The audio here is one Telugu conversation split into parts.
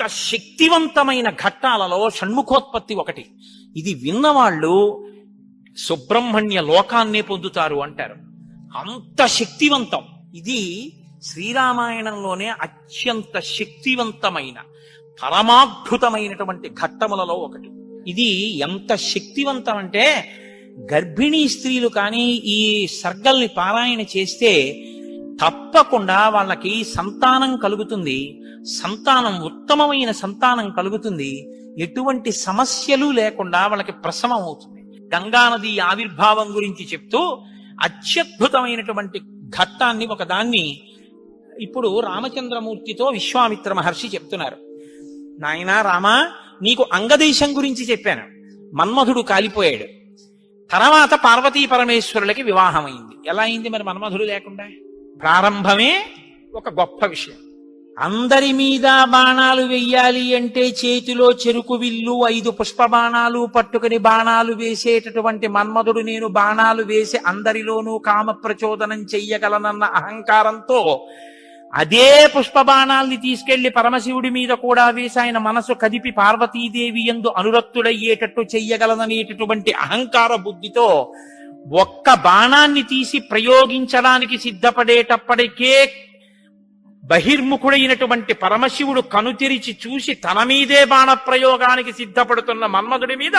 అంత శక్తివంతమైన ఘట్టాలలో షణ్ముఖోత్పత్తి ఒకటి. ఇది విన్నవాళ్ళు సుబ్రహ్మణ్య లోకాన్నే పొందుతారు అంటారు. అంత శక్తివంతం. ఇది శ్రీరామాయణంలోనే అత్యంత శక్తివంతమైన పరమాద్భుతమైనటువంటి ఘట్టములలో ఒకటి. ఇది ఎంత శక్తివంతం అంటే గర్భిణీ స్త్రీలు కానీ ఈ సర్గల్ని పారాయణ చేస్తే తప్పకుండా వాళ్ళకి సంతానం కలుగుతుంది. సంతానం ఉత్తమమైన సంతానం కలుగుతుంది. ఎటువంటి సమస్యలు లేకుండా వాళ్ళకి ప్రసవం అవుతుంది. గంగానది ఆవిర్భావం గురించి చెప్తూ అత్యద్భుతమైనటువంటి ఘట్టాన్ని ఒకదాన్ని ఇప్పుడు రామచంద్రమూర్తితో విశ్వామిత్ర మహర్షి చెప్తున్నారు. నాయనా రామా, నీకు అంగదేశం గురించి చెప్పాను. మన్మధుడు కాలిపోయాడు. తర్వాత పార్వతీ పరమేశ్వరులకి వివాహమైంది. ఎలా అయింది మరి మన్మధుడు లేకుండా? ప్రారంభమే ఒక గొప్ప విషయం. అందరి మీద బాణాలు వెయ్యాలి అంటే చేతిలో చెరుకు విల్లు 5 పుష్ప బాణాలు పట్టుకుని బాణాలు వేసేటటువంటి మన్మధుడు నేను బాణాలు వేసి అందరిలోనూ కామ ప్రచోదనం చెయ్యగలనన్న అహంకారంతో అదే పుష్ప బాణాల్ని తీసుకెళ్లి పరమశివుడి మీద కూడా వేసి ఆయన మనసు కదిపి పార్వతీదేవి యందు అనురక్తుడయ్యేటట్టు చెయ్యగలననేటటువంటి అహంకార బుద్ధితో ఒక్క బాణాన్ని తీసి ప్రయోగించడానికి సిద్ధపడేటప్పటికే బహిర్ముఖుడైనటువంటి పరమశివుడు కనుతెరిచి చూసి తన మీదే బాణ ప్రయోగానికి సిద్ధపడుతున్న మన్మధుడి మీద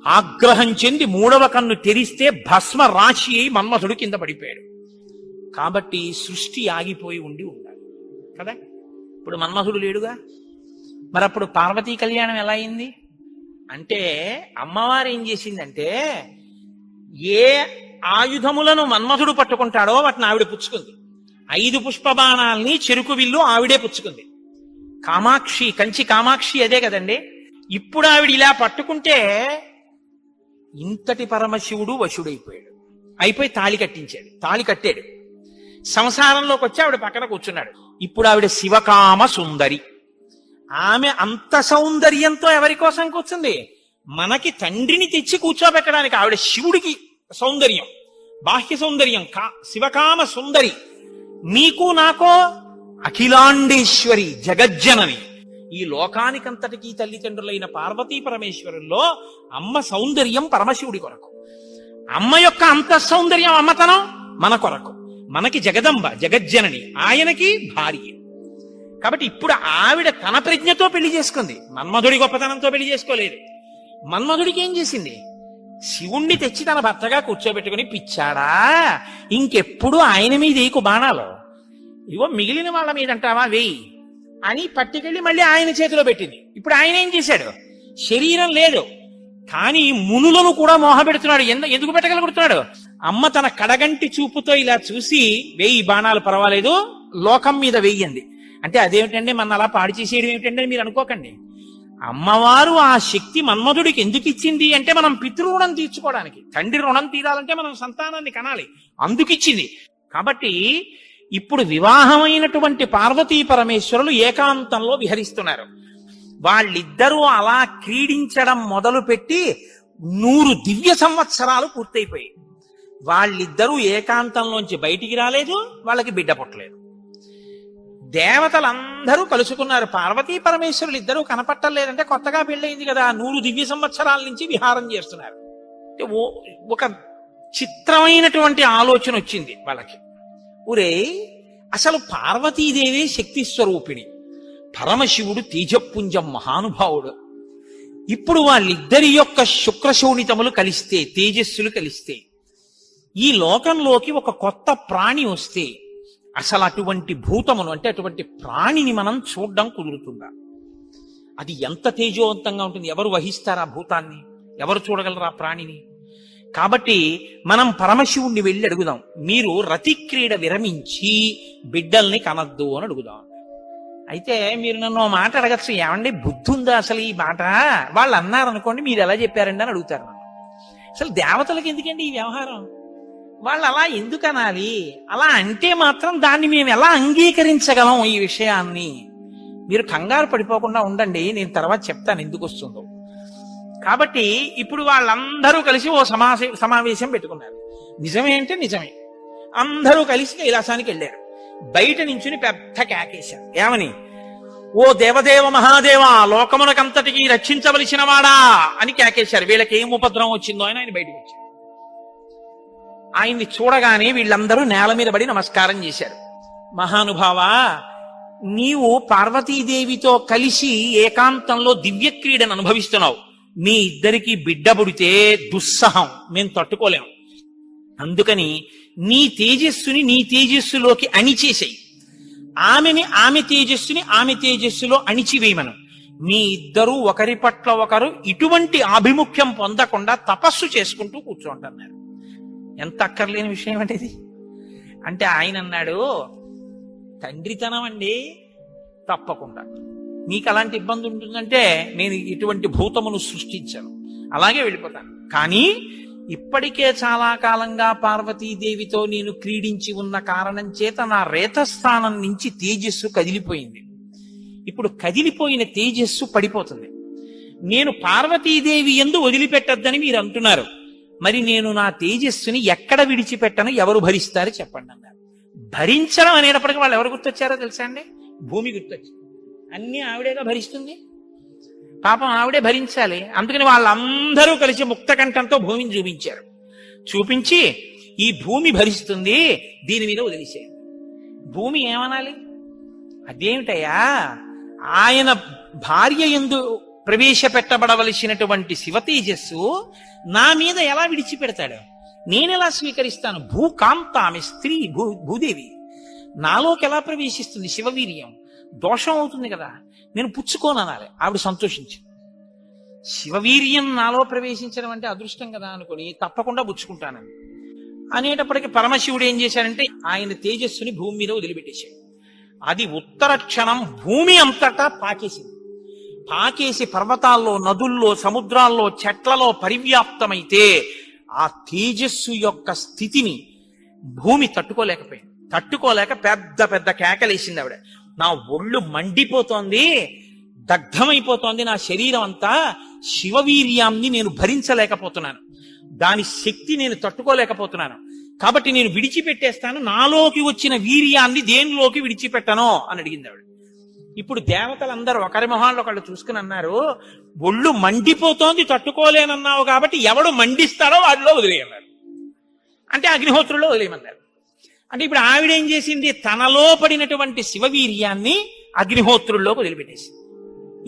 ఆగ్రహం చెంది 3వ కన్ను తెరిస్తే భస్మ రాశి అయి మన్మధుడు కింద పడిపోయాడు. కాబట్టి సృష్టి ఆగిపోయి ఉండాలి కదా. ఇప్పుడు మన్మధుడు లేడుగా. మరి అప్పుడు పార్వతీ కళ్యాణం ఎలా అయింది అంటే అమ్మవారు ఏం చేసిందంటే ఏ ఆయుధములను మన్మధుడు పట్టుకుంటాడో వాటిని ఆవిడ పుచ్చుకుంది. 5 పుష్ప బాణాల్ని చెరుకు విల్లు ఆవిడే పుచ్చుకుంది. కామాక్షి, కంచి కామాక్షి అదే కదండి. ఇప్పుడు ఆవిడ ఇలా పట్టుకుంటే ఇంతటి పరమశివుడు వశుడైపోయాడు. అయిపోయి తాళి కట్టాడు. సంసారంలోకి వచ్చి ఆవిడ పక్కన కూర్చున్నాడు. ఇప్పుడు ఆవిడ శివకామ సుందరి. ఆమె అంత సౌందర్యంతో ఎవరి కోసం కూర్చుంది? మనకి తండ్రిని తెచ్చి కూర్చోబెట్టడానికి. ఆవిడ శివుడికి సౌందర్యం, బాహ్య సౌందర్యం, శివకామ సుందరి. నీకు నాకో అఖిలాండేశ్వరి, జగజ్జనని. ఈ లోకానికంతటికీ తల్లిదండ్రులైన పార్వతీ పరమేశ్వరుల్లో అమ్మ సౌందర్యం పరమశివుడి కొరకు, అమ్మ యొక్క అంత సౌందర్యం అమ్మతనం మన కొరకు. మనకి జగదంబ, జగజ్జనని, ఆయనకి భార్య. కాబట్టి ఇప్పుడు ఆవిడ తన ప్రజ్ఞతో పెళ్లి చేసుకుంది, మన్మధుడి గొప్పతనంతో పెళ్లి చేసుకోలేదు. మన్మధుడికి ఏం చేసింది? శివుణ్ణి తెచ్చి తన భర్తగా కూర్చోబెట్టుకుని, పిచ్చాడా ఇంకెప్పుడు ఆయన మీద ఏకు బాణాలు, ఇవో మిగిలిన వాళ్ళ మీద అంటావా వేయి అని పట్టుకెళ్ళి మళ్ళీ ఆయన చేతిలో పెట్టింది. ఇప్పుడు ఆయన ఏం చేశాడు? శరీరం లేదు కానీ మునులను కూడా మోహపెడుతున్నాడు. ఎందుకు పెట్టగలుగుతున్నాడు? అమ్మ తన కడగంటి చూపుతో ఇలా చూసి, వేయి బాణాలు పర్వాలేదు, లోకం మీద వెయ్యండి అంటే అదేమిటండి మన అలా పాడు చేసేయడం ఏమిటండి మీరు అనుకోకండి. అమ్మవారు ఆ శక్తి మన్మధుడికి ఎందుకు ఇచ్చింది అంటే మనం పితృరుణం తీర్చుకోవడానికి. తండ్రి రుణం తీరాలంటే మనం సంతానాన్ని కనాలి, అందుకిచ్చింది. కాబట్టి ఇప్పుడు వివాహమైనటువంటి పార్వతీ పరమేశ్వరులు ఏకాంతంలో విహరిస్తున్నారు. వాళ్ళిద్దరూ అలా క్రీడించడం మొదలుపెట్టి 100 దివ్య సంవత్సరాలు పూర్తయిపోయాయి. వాళ్ళిద్దరూ ఏకాంతంలోంచి బయటికి రాలేదు, వాళ్ళకి బిడ్డ పుట్టలేదు. దేవతలందరూ కలుసుకున్నారు. పార్వతీ పరమేశ్వరులు ఇద్దరూ కనపట్టలేదంటే కొత్తగా పెళ్ళయింది కదా, 100 దివ్య సంవత్సరాల నుంచి విహారం చేస్తున్నారు. ఒక చిత్రమైనటువంటి ఆలోచన వచ్చింది వాళ్ళకి. ఒరే, అసలు పార్వతీదేవి శక్తి స్వరూపిణి, పరమశివుడు తేజపుంజం మహానుభావుడు. ఇప్పుడు వాళ్ళిద్దరి యొక్క శుక్రశోణితములు కలిస్తే, తేజస్సులు కలిస్తే, ఈ లోకంలోకి ఒక కొత్త ప్రాణి వస్తే అసలు అటువంటి భూతమును అంటే అటువంటి ప్రాణిని మనం చూడడం కుదురుతుందా? అది ఎంత తేజోవంతంగా ఉంటుంది? ఎవరు వహిస్తారు ఆ భూతాన్ని? ఎవరు చూడగలరు ఆ ప్రాణిని? కాబట్టి మనం పరమశివుణ్ణి వెళ్ళి అడుగుదాం, మీరు రతిక్రీడ విరమించి బిడ్డల్ని కనద్దు అని అడుగుదాం. అయితే మీరు నన్ను ఓ మాట అడగచ్చు, ఏమండి బుద్ధి ఉందా అసలు ఈ మాట? వాళ్ళు అన్నారనుకోండి, మీరు ఎలా చెప్పారండి అని అడుగుతారు నన్ను. అసలు దేవతలకు ఎందుకండి ఈ వ్యవహారం? వాళ్ళు అలా ఎందుకు అనాలి? అలా అంటే మాత్రం దాన్ని మేము ఎలా అంగీకరించగలం ఈ విషయాన్ని? మీరు కంగారు పడిపోకుండా ఉండండి, నేను తర్వాత చెప్తాను ఎందుకు వస్తుందో. కాబట్టి ఇప్పుడు వాళ్ళందరూ కలిసి ఓ సమావేశం పెట్టుకున్నారు. నిజమే అంటే నిజమే. అందరూ కలిసి కైలాసానికి వెళ్ళారు. బయట నించుని పెద్ద కేకేశారు. ఏమని? ఓ దేవదేవ మహాదేవ, లోకమునకంతటికి రక్షించవలసిన వాడా అని కేకేశారు. వీళ్ళకి ఏం ఉపద్రవం వచ్చిందో అని ఆయన బయటకు వచ్చారు. ఆయన్ని చూడగానే వీళ్ళందరూ నేల మీద పడి నమస్కారం చేశారు. మహానుభావా, నీవు పార్వతీదేవితో కలిసి ఏకాంతంలో దివ్య క్రీడను అనుభవిస్తున్నావు. మీ ఇద్దరికి బిడ్డ పుడితే దుస్సహం, మేము తట్టుకోలేం. అందుకని నీ తేజస్సుని నీ తేజస్సులోకి అణిచేసేయి, ఆమె తేజస్సుని ఆమె తేజస్సులో అణిచివేయమను. మీ ఇద్దరూ ఒకరి పట్ల ఒకరు ఇటువంటి ఆభిముఖ్యం పొందకుండా తపస్సు చేసుకుంటూ కూర్చోంటున్నారు. ఎంత అక్కర్లేని విషయం అంటే ఇది. అంటే ఆయన అన్నాడు, తండ్రితనం అండి, తప్పకుండా మీకు అలాంటి ఇబ్బంది ఉంటుందంటే నేను ఇటువంటి భూతమును సృష్టించాను, అలాగే వెళ్ళిపోతాను. కానీ ఇప్పటికే చాలా కాలంగా పార్వతీదేవితో నేను క్రీడించి ఉన్న కారణం చేత నా రేతస్థానం నుంచి తేజస్సు కదిలిపోయింది. ఇప్పుడు కదిలిపోయిన తేజస్సు పడిపోతుంది. నేను పార్వతీదేవి యందు వదిలిపెట్టద్దని మీరు అంటున్నారు. మరి నేను నా తేజస్సుని ఎక్కడ విడిచిపెట్టను, ఎవరు భరిస్తారు చెప్పండి అన్నారు. భరించడం అనేటప్పటికీ వాళ్ళు ఎవరు గుర్తొచ్చారో తెలుసా అండి? భూమి గుర్తొచ్చింది. అన్ని ఆవిడేగా భరిస్తుంది, పాపం ఆవిడే భరించాలి. అందుకని వాళ్ళందరూ కలిసి ముక్తకంఠంతో భూమిని చూపించారు. చూపించి ఈ భూమి భరిస్తుంది, దీని మీద వదిలేసేయండి. భూమి ఏమనాలి? అదేమిటయ్యా, ఆయన భార్య యందు ప్రవేశపెట్టబడవలసినటువంటి శివ తేజస్సు నా మీద ఎలా విడిచిపెడతాడు? నేనెలా స్వీకరిస్తాను? భూకాంత, ఆమె స్త్రీ, భూదేవి నాలోకి ఎలా ప్రవేశిస్తుంది? శివవీర్యం దోషం అవుతుంది కదా, నేను పుచ్చుకోననాలి. ఆవిడ సంతోషించింది. శివవీర్యం నాలో ప్రవేశించడం అంటే అదృష్టం కదా అనుకుని తప్పకుండా పుచ్చుకుంటానని అనేటప్పటికీ పరమశివుడు ఏం చేశారంటే ఆయన తేజస్సుని భూమి మీద వదిలిపెట్టేశాడు. అది ఉత్తర క్షణం భూమి అంతటా పాకేసింది. పాకేసి పర్వతాల్లో, నదుల్లో, సముద్రాల్లో, చెట్లలో పరివ్యాప్తమైతే ఆ తేజస్సు యొక్క స్థితిని భూమి తట్టుకోలేకపోయింది. తట్టుకోలేక పెద్ద పెద్ద కేకలేసింది ఆవిడ. నా ఒళ్ళు మండిపోతోంది, దగ్ధమైపోతోంది నా శరీరం అంతా. శివవీర్యాన్ని నేను భరించలేకపోతున్నాను, దాని శక్తి నేను తట్టుకోలేకపోతున్నాను. కాబట్టి నేను విడిచిపెట్టేస్తాను, నాలోకి వచ్చిన వీర్యాన్ని దేనిలోకి విడిచిపెట్టను అని అడిగింది ఆవిడ. ఇప్పుడు దేవతలందరూ ఒకరి మొహాల్లో ఒకళ్ళు చూసుకుని అన్నారు, ఒళ్ళు మండిపోతోంది తట్టుకోలేనన్నావు కాబట్టి ఎవడు మండిస్తాడో వాడిలో వదిలేయన్నారు. అంటే అగ్నిహోత్రుల్లో వదిలేయమన్నారు. అంటే ఇప్పుడు ఆవిడేం చేసింది? తనలో పడినటువంటి శివవీర్యాన్ని అగ్నిహోత్రుల్లోకి వదిలిపెట్టేసింది.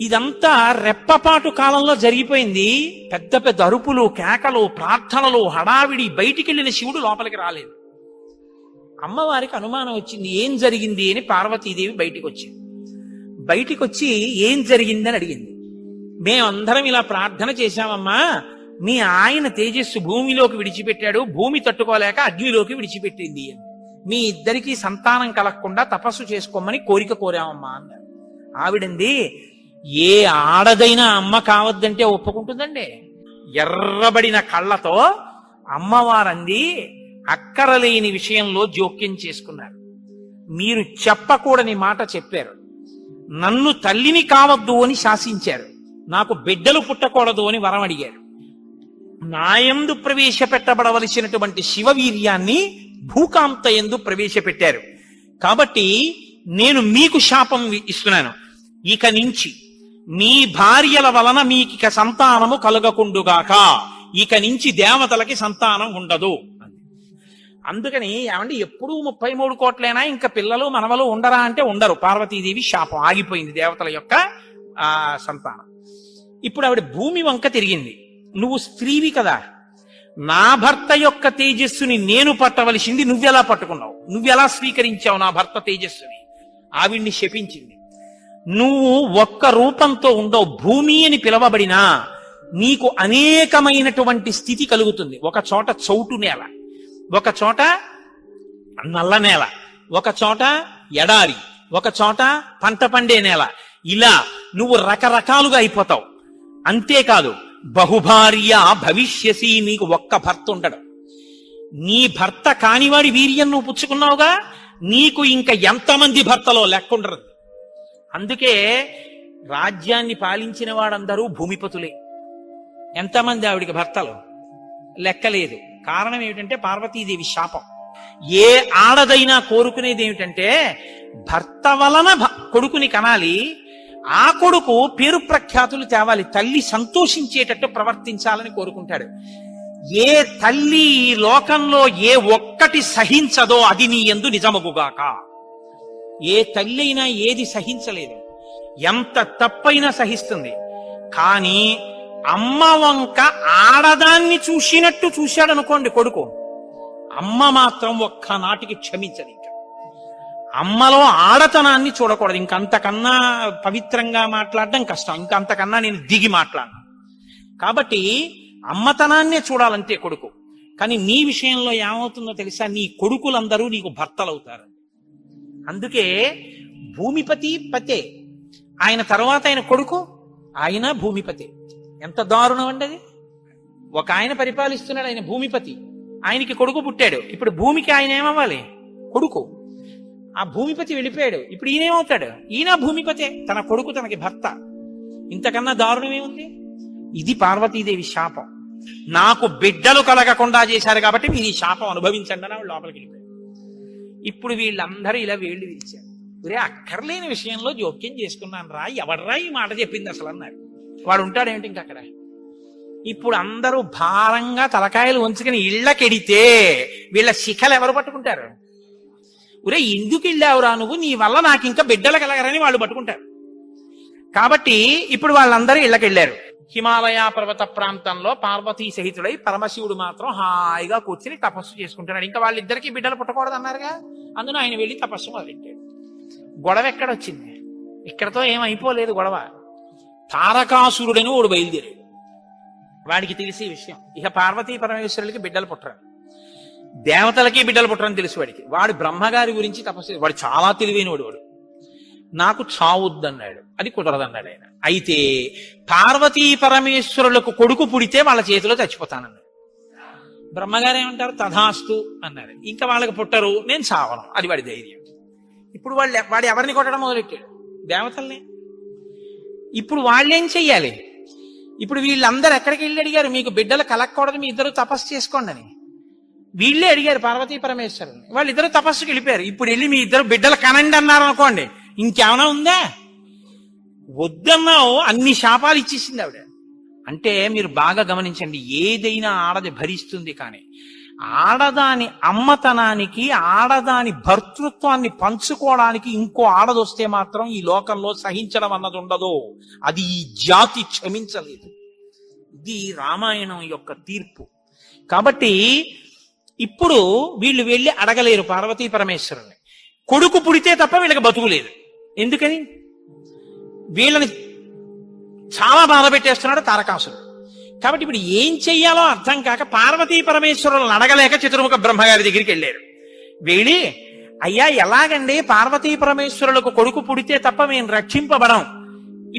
ఇదంతా రెప్పపాటు కాలంలో జరిగిపోయింది. పెద్ద పెద్ద అరుపులు, కేకలు, ప్రార్థనలు, హడావిడి. బయటికి వెళ్ళిన శివుడు లోపలికి రాలేదు. అమ్మవారికి అనుమానం వచ్చింది, ఏం జరిగింది అని. పార్వతీదేవి బయటికి వచ్చింది. బయటికి వచ్చి ఏం జరిగిందని అడిగింది. మేమందరం ఇలా ప్రార్థన చేశామమ్మా, మీ ఆయన తేజస్సు భూమిలోకి విడిచిపెట్టాడు, భూమి తట్టుకోలేక అగ్నిలోకి విడిచిపెట్టింది అని. మీ ఇద్దరికీ సంతానం కలగకుండా తపస్సు చేసుకోమని కోరిక కోరామమ్మా అన్నారు. ఆవిడంది, ఏ ఆడదైనా అమ్మ కావద్దంటే ఒప్పుకుంటుందండి? ఎర్రబడిన కళ్ళతో అమ్మవారంది, అక్కరలేని విషయంలో జోక్యం చేసుకున్నారు. మీరు చెప్పకూడని మాట చెప్పారు. నన్ను తల్లిని కావద్దు అని శాసించారు. నాకు బిడ్డలు పుట్టకూడదు అని వరం అడిగారు. నాయందు ప్రవేశపెట్టబడవలసినటువంటి శివవీర్యాన్ని భూకాంత యందు ప్రవేశపెట్టారు. కాబట్టి నేను మీకు శాపం ఇస్తున్నాను. ఇక నుంచి మీ భార్యల వలన మీకిక సంతానము కలగకుండుగాక. ఇక నుంచి దేవతలకి సంతానం ఉండదు. అందుకని ఏమండి, ఎప్పుడూ 33 కోట్లైనా ఇంకా పిల్లలు మనవలు ఉండరా అంటే ఉండరు. పార్వతీదేవి శాపం ఆగిపోయింది దేవతల యొక్క సంతానం. ఇప్పుడు ఆవిడ భూమి వంక తిరిగింది. నువ్వు స్త్రీవి కదా, నా భర్త యొక్క తేజస్సుని నేను పట్టవలసింది నువ్వెలా పట్టుకున్నావు? నువ్వెలా స్వీకరించావు నా భర్త తేజస్సుని? ఆవిడ్ని శపించింది. నువ్వు ఒక్క రూపంతో ఉండవు. భూమి అని పిలవబడినా నీకు అనేకమైనటువంటి స్థితి కలుగుతుంది. ఒక చోట చౌటు నేల, ఒక చోట నల్ల నేల, ఒక చోట ఎడారి, ఒక చోట పంట పండే నేల. ఇలా నువ్వు రకరకాలుగా అయిపోతావు. అంతేకాదు, బహుభార్య భవిష్యసి. నీకు ఒక్క భర్త ఉండడు. నీ భర్త కానివాడి వీర్యం నువ్వు పుచ్చుకున్నావుగా, నీకు ఇంకా ఎంతమంది భర్తలో లెక్కుండరు. అందుకే రాజ్యాన్ని పాలించిన వాడందరూ భూమిపతులే. ఎంతమంది ఆవిడికి భర్తలు లెక్కలేదు. కారణం ఏమిటంటే పార్వతీదేవి శాపం. ఏ ఆడదైనా కోరుకునేది ఏమిటంటే భర్త వలన కొడుకుని కనాలి, ఆ కొడుకు పేరు ప్రఖ్యాతులు తేవాలి, తల్లి సంతోషించేటట్టు ప్రవర్తించాలని కోరుకుంటాడు. ఏ తల్లి ఈ లోకంలో ఏ ఒక్కటి సహించదో అది నీ యందు నిజమగుగాక. ఏ తల్లి అయినా ఏది సహించలేదు, ఎంత తప్పైనా సహిస్తుంది. కానీ అమ్మ వంక ఆడదాన్ని చూసినట్టు చూశాడనుకోండి కొడుకు, అమ్మ మాత్రం ఒక్కనాటికి క్షమించదు. ఇంకా అమ్మలో ఆడతనాన్ని చూడకూడదు. ఇంకంతకన్నా పవిత్రంగా మాట్లాడడం కష్టం, ఇంకంతకన్నా నేను దిగి మాట్లాడను. కాబట్టి అమ్మతనాన్నే చూడాలంటే కొడుకు. కానీ నీ విషయంలో ఏమవుతుందో తెలుసా, నీ కొడుకులందరూ నీకు భర్తలవుతారు. అందుకే భూమిపతి పతే, ఆయన తర్వాత ఆయన కొడుకు, ఆయన భూమిపతి. ఎంత దారుణం అండి అది. ఒక ఆయన పరిపాలిస్తున్నాడు, ఆయన భూమిపతి, ఆయనకి కొడుకు పుట్టాడు. ఇప్పుడు భూమికి ఆయన ఏమవ్వాలి? కొడుకు. ఆ భూమిపతి వెళ్ళిపోయాడు, ఇప్పుడు ఈయనేమవుతాడు? ఈయన భూమిపతే, తన కొడుకు తనకి భర్త. ఇంతకన్నా దారుణం ఏముంది? ఇది పార్వతీదేవి శాపం. నాకు బిడ్డలు కలగకుండా చేశారు కాబట్టి మీరు ఈ శాపం అనుభవించండి అని ఆవిడ లోపలికి వెళ్ళిపోయాడు. ఇప్పుడు వీళ్ళందరూ ఇలా వేళ్లు విరిచారు. ఒరే, అక్కర్లేని విషయంలో జోక్యం చేసుకున్నాను రా, ఎవడ్రా ఈ మాట చెప్పింది అసలు అన్నారు. వాడు ఉంటాడేమిటి ఇంక అక్కడ. ఇప్పుడు అందరూ భారంగా తలకాయలు వంచుకుని ఇళ్ళకెడితే వీళ్ళ శిఖలు ఎవరు పట్టుకుంటారు? ఒరే, ఎందుకు వెళ్ళావురా నువ్వు, నీ వల్ల నాకు ఇంకా బిడ్డలు కలగరని వాళ్ళు పట్టుకుంటారు. కాబట్టి ఇప్పుడు వాళ్ళందరూ ఇళ్ళకెళ్ళారు. హిమాలయ పర్వత ప్రాంతంలో పార్వతీ సహితుడై పరమశివుడు మాత్రం హాయిగా కూర్చుని తపస్సు చేసుకుంటున్నాడు. ఇంకా వాళ్ళిద్దరికీ బిడ్డలు పుట్టకూడదు అన్నారుగా, అందులో ఆయన వెళ్ళి తపస్సు మొదలెట్టాడు. గొడవ ఎక్కడొచ్చింది? ఇక్కడతో ఏమైపోలేదు గొడవ. తారకాసురుడని వాడు బయలుదేరాడు. వాడికి తెలిసే విషయం, ఇక పార్వతీ పరమేశ్వరులకి బిడ్డలు పుట్టరు, దేవతలకి బిడ్డలు పుట్టరని తెలుసు వాడికి. వాడు బ్రహ్మగారి గురించి తపస్సు, వాడు చాలా తెలివైనవాడు. వాడు నాకు చావుద్దన్నాడు, అది కుదరదన్నాడు ఆయన. అయితే పార్వతీ పరమేశ్వరులకు కొడుకు పుడితే వాళ్ళ చేతిలో చచ్చిపోతానన్నాడు. బ్రహ్మగారు ఏమంటారు? తథాస్తు అన్నారు. ఇంకా వాళ్ళకి పుట్టరు, నేను చావను, అది వాడి ధైర్యం. ఇప్పుడు వాడు ఎవరిని కొట్టడం మొదలెట్టాడు? దేవతల్ని. ఇప్పుడు వాళ్ళేం చెయ్యాలి? ఇప్పుడు వీళ్ళందరూ ఎక్కడికి వెళ్ళి అడిగారు, మీకు బిడ్డలు కలగకూడదు, మీ ఇద్దరు తపస్సు చేసుకోండి అని. వీళ్ళే అడిగారు పార్వతీ పరమేశ్వరుని. వాళ్ళిద్దరు తపస్సుకి వెళ్ళిపోయారు. ఇప్పుడు వెళ్ళి మీ ఇద్దరు బిడ్డలు కనండి అన్నారు అనుకోండి, ఇంకేమైనా ఉందా? వద్దన్నావు, అన్ని శాపాలు ఇచ్చేసింది ఆవిడ. అంటే మీరు బాగా గమనించండి, ఏదైనా ఆడది భరిస్తుంది, కానీ ఆడదాని అమ్మతనానికి, ఆడదాని భర్తృత్వాన్ని పంచుకోవడానికి ఇంకో ఆడదొస్తే మాత్రం ఈ లోకంలో సహించడం అన్నది ఉండదు. అది ఈ జాతి క్షమించలేదు. ఇది రామాయణం యొక్క తీర్పు. కాబట్టి ఇప్పుడు వీళ్ళు వెళ్ళి అడగలేరు పార్వతీ పరమేశ్వరుని. కొడుకు పుడితే తప్ప వీళ్ళకి బతుకులేదు. ఎందుకని? వీళ్ళని చాలా బాధ పెట్టేస్తున్నాడు తారకాసురుడు. కాబట్టి ఇప్పుడు ఏం చెయ్యాలో అర్థం కాక పార్వతీ పరమేశ్వరులను అడగలేక చతుర్ముఖ బ్రహ్మగారి దగ్గరికి వెళ్ళారు. వెళ్ళి, అయ్యా ఎలాగండి, పార్వతీ పరమేశ్వరులకు కొడుకు పుడితే తప్ప మేము రక్షింపబడం,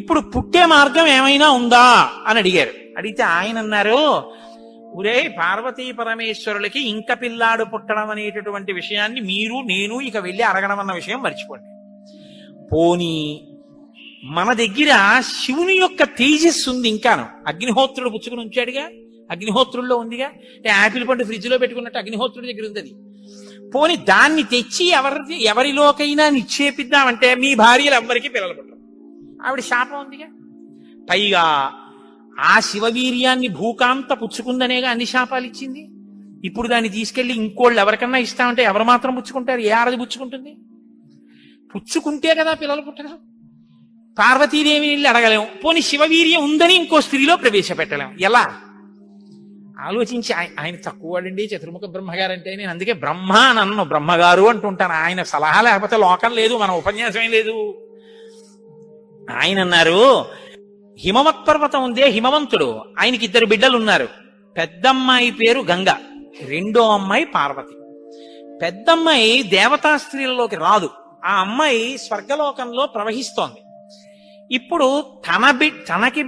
ఇప్పుడు పుట్టే మార్గం ఏమైనా ఉందా అని అడిగారు. అడిగితే ఆయన అన్నారు, ఒరే, పార్వతీ పరమేశ్వరులకి ఇంక పిల్లాడు పుట్టడం అనేటటువంటి విషయాన్ని మీరు నేను ఇక వెళ్ళి అడగడం అన్న విషయం మర్చిపోండి. పోనీ మన దగ్గర శివుని యొక్క తేజస్సు ఉంది ఇంకాను. అగ్నిహోత్రుడు పుచ్చుకుని ఉంచాడుగా, అగ్నిహోత్రుల్లో ఉందిగా. యాపిల్ పండు ఫ్రిడ్జ్ లో పెట్టుకున్నట్టు అగ్నిహోత్రుడి దగ్గర ఉంది అది. పోని దాన్ని తెచ్చి ఎవరిలోకైనా నిక్షేపిద్దామంటే మీ భార్యలు ఎవ్వరికీ పిల్లలు పుట్టరు, ఆవిడ శాపం ఉందిగా. పైగా ఆ శివవీర్యాన్ని భూకాంత పుచ్చుకుందనేగా అన్ని శాపాలు ఇచ్చింది. ఇప్పుడు దాన్ని తీసుకెళ్లి ఇంకోళ్ళు ఎవరికన్నా ఇస్తామంటే ఎవరు మాత్రం పుచ్చుకుంటారు? ఏ ఆడది పుచ్చుకుంటుంది? పుచ్చుకుంటే కదా పిల్లలు పుట్టడం. పార్వతీదేవిని వెళ్ళి అడగలేము, పోనీ శివవీర్యం ఉందని ఇంకో స్త్రీలో ప్రవేశపెట్టలేము. ఎలా ఆలోచించి, ఆయన తక్కువ వాడండి చతుర్ముఖ బ్రహ్మగారు అంటే. నేను అందుకే బ్రహ్మ నన్ను బ్రహ్మగారు అంటుంటాను. ఆయన సలహా లేకపోతే లోకం లేదు, మన ఉపన్యాసమే లేదు. ఆయన అన్నారు, హిమవత్ పర్వతం ఉందే, హిమవంతుడు, ఆయనకి 2 బిడ్డలు ఉన్నారు. పెద్దమ్మాయి పేరు గంగ, రెండో అమ్మాయి పార్వతి. పెద్దమ్మాయి దేవతా స్త్రీలలోకి రాదు, ఆ అమ్మాయి స్వర్గలోకంలో ప్రవహిస్తోంది. ఇప్పుడు తనకి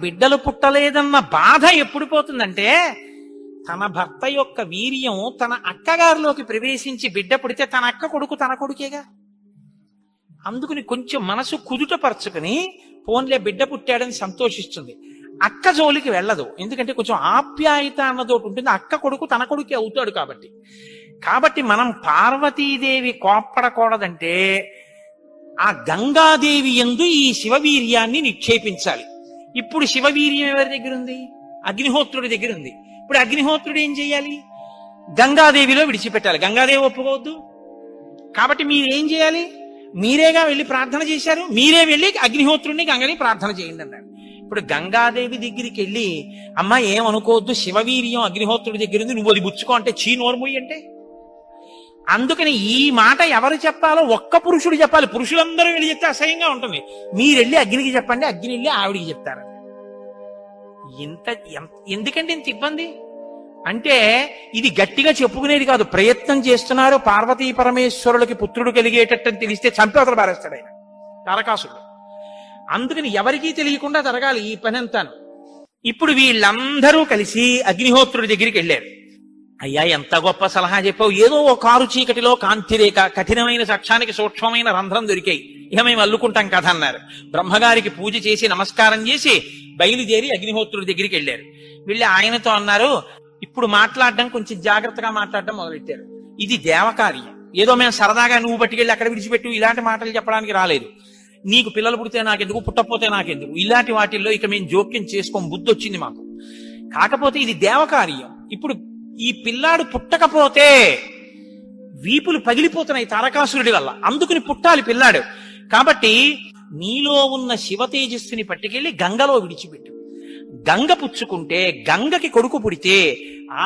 బిడ్డలు పుట్టలేదన్న బాధ ఎప్పుడు పోతుందంటే, తన భర్త యొక్క వీర్యం తన అక్కగారిలోకి ప్రవేశించి బిడ్డ పుడితే తన అక్క కొడుకు తన కొడుకేగా. అందుకుని కొంచెం మనసు కుదుటపరుచుకుని పోన్లే బిడ్డ పుట్టాడని సంతోషిస్తుంది. అక్క జోలికి వెళ్ళదు, ఎందుకంటే కొంచెం ఆప్యాయత అన్నదోటి ఉంటుంది. అక్క కొడుకు తన కొడుకే అవుతాడు కాబట్టి. మనం పార్వతీదేవి కోప్పడకూడదంటే ఆ గంగాదేవి యందు ఈ శివవీర్యాన్ని నిక్షేపించాలి. ఇప్పుడు శివవీర్యం ఎవరి దగ్గర ఉంది? అగ్నిహోత్రుడి దగ్గర ఉంది. ఇప్పుడు అగ్నిహోత్రుడు ఏం చేయాలి? గంగాదేవిలో విడిచిపెట్టాలి. గంగాదేవి ఒప్పుకోవద్దు. కాబట్టి మీరేం చేయాలి? మీరేగా వెళ్ళి ప్రార్థన చేశారు, మీరే వెళ్ళి అగ్నిహోత్రుడిని గంగని ప్రార్థన చేయండి అన్నారు. ఇప్పుడు గంగాదేవి దగ్గరికి వెళ్ళి, అమ్మ ఏమనుకోవద్దు, శివవీర్యం అగ్నిహోత్రుడి దగ్గర ఉంది, నువ్వు అది బుచ్చుకో అంటే చీ నోర్మొయ్యి అంటే. అందుకని ఈ మాట ఎవరు చెప్పాలో ఒక్క పురుషుడు చెప్పాలి. పురుషులందరూ వెళ్ళి చెప్తే అసహ్యంగా ఉంటుంది. మీరెళ్ళి అగ్నికి చెప్పండి, అగ్ని వెళ్ళి ఆవిడికి చెప్తారు. ఎందుకంటే ఇంత ఇబ్బంది అంటే ఇది గట్టిగా చెప్పుకునేది కాదు, ప్రయత్నం చేస్తున్నారు. పార్వతీ పరమేశ్వరులకి పుత్రుడు కలిగేటట్టు తెలిస్తే చంపేతలు పారేస్తాడు ఆయన తారకాసుడు. అందుకని ఎవరికీ తెలియకుండా జరగాలి ఈ పని అంతాను. ఇప్పుడు వీళ్ళందరూ కలిసి అగ్నిహోత్రుడి దగ్గరికి వెళ్ళారు. అయ్యా ఎంత గొప్ప సలహా చెప్పావు, ఏదో ఓ కారు చీకటిలో కాంతిరేఖ, కఠినమైన సాక్ష్యానికి సూక్ష్మమైన రంధ్రం దొరికాయి, ఇక మేము అల్లుకుంటాం కథ అన్నారు. బ్రహ్మగారికి పూజ చేసి నమస్కారం చేసి బయలుదేరి అగ్నిహోత్రుడి దగ్గరికి వెళ్ళారు. వెళ్ళి ఆయనతో అన్నారు, ఇప్పుడు మాట్లాడడం కొంచెం జాగ్రత్తగా మాట్లాడడం మొదలెట్టారు. ఇది దేవకార్యం, ఏదో మేము సరదాగా నువ్వు పట్టుకెళ్ళి అక్కడ విడిచిపెట్టు ఇలాంటి మాటలు చెప్పడానికి రాలేదు. నీకు పిల్లలు పుడితే నాకెందుకు, పుట్టకపోతే నాకెందుకు, ఇలాంటి వాటిల్లో ఇక మేము జోక్యం చేసుకోం, బుద్ధి వచ్చింది మాకు. కాకపోతే ఇది దేవకార్యం. ఇప్పుడు ఈ పిల్లాడు పుట్టకపోతే వీపులు పగిలిపోతున్నాయి తారకాసురుడి వల్ల, అందుకుని పుట్టాలి పిల్లాడు. కాబట్టి నీలో ఉన్న శివ తేజస్సుని పట్టుకెళ్ళి గంగలో విడిచిపెట్టు. గంగ పుచ్చుకుంటే, గంగకి కొడుకు పుడితే